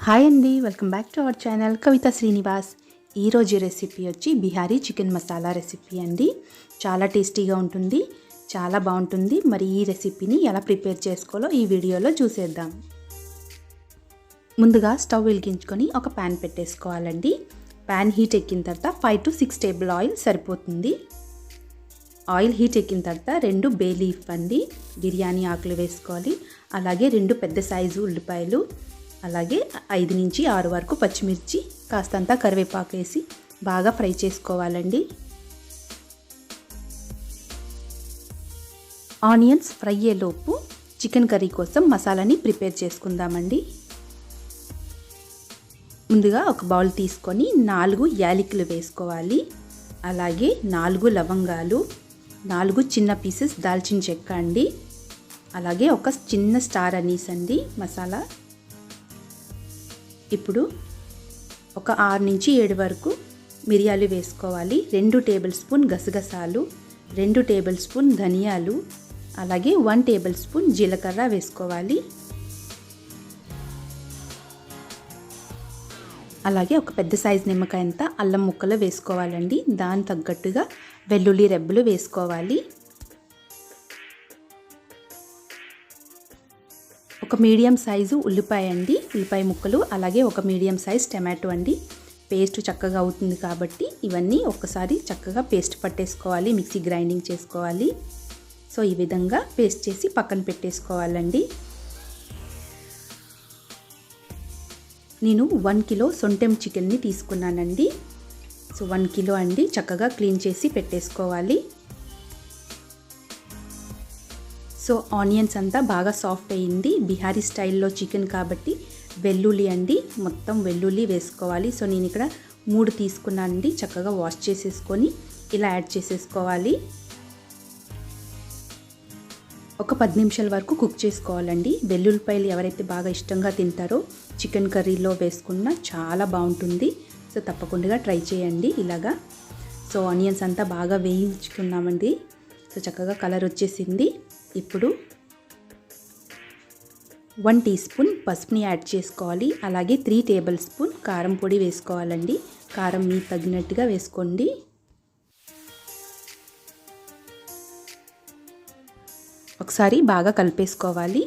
Hi అండి, welcome back to our channel Kavitha Srinivas. ఈరోజు recipe వచ్చి బిహారీ చికెన్ మసాలా రెసిపీ అండి. చాలా టేస్టీగా ఉంటుంది, చాలా బాగుంటుంది. మరి ఈ రెసిపీని ఎలా ప్రిపేర్ చేసుకోవాలో ఈ వీడియోలో చూసేద్దాం. ముందుగా స్టవ్ వెలిగించుకొని ఒక ప్యాన్ పెట్టేసుకోవాలండి. ప్యాన్ హీట్ ఎక్కిన తర్వాత 5 to 6 టేబుల్ ఆయిల్ సరిపోతుంది. ఆయిల్ హీట్ ఎక్కిన తర్వాత 2 బే లీఫ్ అండి, బిర్యానీ ఆకులు వేసుకోవాలి. అలాగే 2 పెద్ద సైజు ఉల్లిపాయలు, అలాగే 5 నుంచి 6 వరకు పచ్చిమిర్చి, కాస్తంత కరివేపాకు వేసి బాగా ఫ్రై చేసుకోవాలండి. ఆనియన్స్ ఫ్రై అయ్యేలోపు చికెన్ కర్రీ కోసం మసాలాని ప్రిపేర్ చేసుకుందామండి. ముందుగా ఒక బౌల్ తీసుకొని 4 యాలకులు వేసుకోవాలి. అలాగే 4 లవంగాలు, 4 చిన్న పీసెస్ దాల్చిన చెక్క అండి. అలాగే ఒక చిన్న స్టార్ అనీస్ అండి మసాలా. ఇప్పుడు ఒక 6 నుంచి 7 వరకు మిరియాలు వేసుకోవాలి. 2 టేబుల్ స్పూన్ గసగసాలు, 2 టేబుల్ స్పూన్ ధనియాలు, అలాగే 1 టేబుల్ స్పూన్ జీలకర్ర వేసుకోవాలి. అలాగే ఒక పెద్ద సైజు నిమ్మకాయ అంత అల్లం ముక్కలు వేసుకోవాలండి. దాని తగ్గట్టుగా వెల్లుల్లి రెబ్బలు వేసుకోవాలి. ఒక మీడియం సైజు ఉల్లిపాయ అండి, ఉల్లిపాయ ముక్కలు, అలాగే ఒక మీడియం సైజ్ టమాటో అండి. పేస్ట్ చక్కగా అవుతుంది కాబట్టి ఇవన్నీ ఒక్కసారి చక్కగా పేస్ట్ పట్టేసుకోవాలి, మిక్సీ గ్రైండింగ్ చేసుకోవాలి. సో ఈ విధంగా పేస్ట్ చేసి పక్కన పెట్టేసుకోవాలండి. నేను 1 కిలో సొంటెం చికెన్ని తీసుకున్నానండి. సో 1 కిలో అండి, చక్కగా క్లీన్ చేసి పెట్టేసుకోవాలి. సో ఆనియన్స్ అంతా బాగా సాఫ్ట్ అయ్యింది. బిహారీ స్టైల్లో చికెన్ కాబట్టి వెల్లుల్లి అండి, మొత్తం వెల్లుల్లి వేసుకోవాలి. సో నేను ఇక్కడ 3 తీసుకున్నానండి. చక్కగా వాష్ చేసేసుకొని ఇలా యాడ్ చేసేసుకోవాలి. ఒక 10 నిమిషాల వరకు కుక్ చేసుకోవాలండి. వెల్లుల్లిపాయలు ఎవరైతే బాగా ఇష్టంగా తింటారో చికెన్ కర్రీలో వేసుకున్నా చాలా బాగుంటుంది. సో తప్పకుండా ట్రై చేయండి ఇలాగా. సో ఆనియన్స్ అంతా బాగా వేయించుకున్నామండి. సో చక్కగా కలర్ వచ్చేసింది. ఇప్పుడు 1 టీ స్పూన్ పసుపుని యాడ్ చేసుకోవాలి. అలాగే 3 టేబుల్ స్పూన్ కారం పొడి వేసుకోవాలండి. కారం మీకు తగినట్టుగా వేసుకోండి. ఒకసారి బాగా కలిపేసుకోవాలి.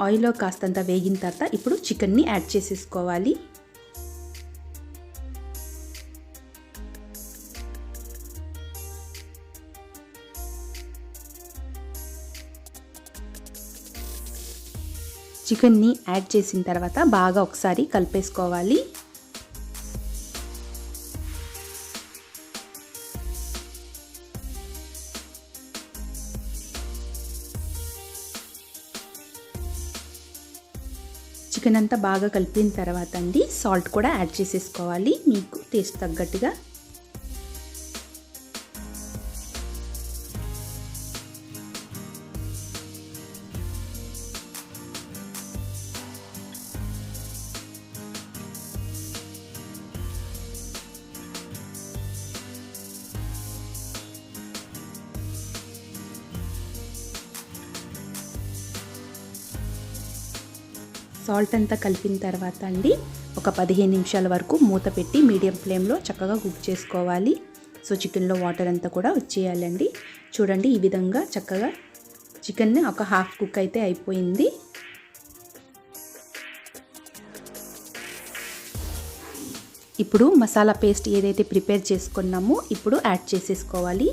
ఆయిల్లో కాస్తంత వేగిన తర్వాత ఇప్పుడు చికెన్ని యాడ్ చేసేసుకోవాలి. చికెన్ని యాడ్ చేసిన తర్వాత బాగా ఒకసారి కలిపేసుకోవాలి. చికెన్ అంతా బాగా కలిపిన తర్వాత అండి సాల్ట్ కూడా యాడ్ చేసేసుకోవాలి మీకు టేస్ట్ తగ్గట్టుగా. సాల్ట్ అంతా కలిపిన తర్వాత అండి ఒక 15 నిమిషాల వరకు మూత పెట్టి మీడియం ఫ్లేమ్లో చక్కగా కుక్ చేసుకోవాలి. సో చికెన్లో వాటర్ అంతా కూడా వచ్చేయాలండి. చూడండి ఈ విధంగా చక్కగా చికెన్ ఒక హాఫ్ కుక్ అయితే అయిపోయింది. ఇప్పుడు మసాలా పేస్ట్ ఏదైతే ప్రిపేర్ చేసుకున్నామో ఇప్పుడు యాడ్ చేసేసుకోవాలి.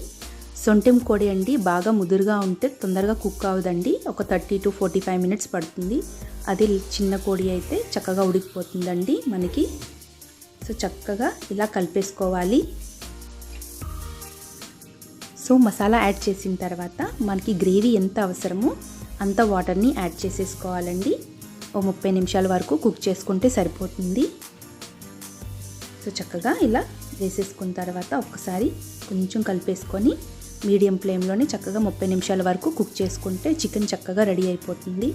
సొంటెం కోడి అండి బాగా ముదురుగా ఉంటే తొందరగా కుక్ అవ్వదండి. ఒక 30 to 45 మినిట్స్ పడుతుంది. అది చిన్న కోడి అయితే చక్కగా ఉడికిపోతుందండి మనకి. సో చక్కగా ఇలా కలిపేసుకోవాలి. సో మసాలా యాడ్ చేసిన తర్వాత మనకి గ్రేవీ ఎంత అవసరమో అంత వాటర్ని యాడ్ చేసేసుకోవాలండి. ఓ 30 నిమిషాల వరకు కుక్ చేసుకుంటే సరిపోతుంది. సో చక్కగా ఇలా వేసేసుకున్న తర్వాత ఒక్కసారి కొంచెం కలిపేసుకొని మీడియం ఫ్లేమ్లోనే చక్కగా 30 నిమిషాల వరకు కుక్ చేసుకుంటే చికెన్ చక్కగా రెడీ అయిపోతుంది.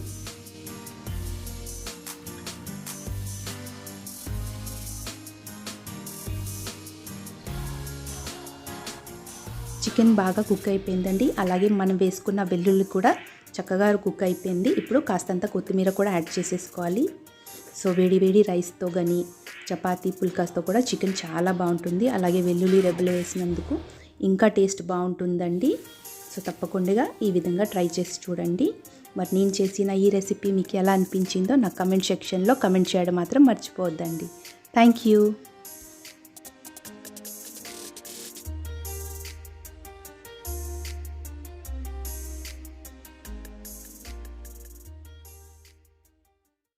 చికెన్ బాగా కుక్ అయిపోయిందండి. అలాగే మనం వేసుకున్న వెల్లుల్లి కూడా చక్కగా కుక్ అయిపోయింది. ఇప్పుడు కాస్తంత కొత్తిమీర కూడా యాడ్ చేసేసుకోవాలి. సో వేడి వేడి రైస్తో కానీ చపాతీ పుల్కాస్తో కూడా చికెన్ చాలా బాగుంటుంది. అలాగే వెల్లుల్లి రెబ్బలు వేసినందుకు ఇంకా టేస్ట్ బాగుంటుందండి. సో తప్పకుండా ఈ విధంగా ట్రై చేసి చూడండి. మరి నేను చేసిన ఈ రెసిపీ మీకు ఎలా అనిపించిందో నాకు కమెంట్ సెక్షన్లో కమెంట్ చేయడం మాత్రం మర్చిపోవద్దండి. Thank you.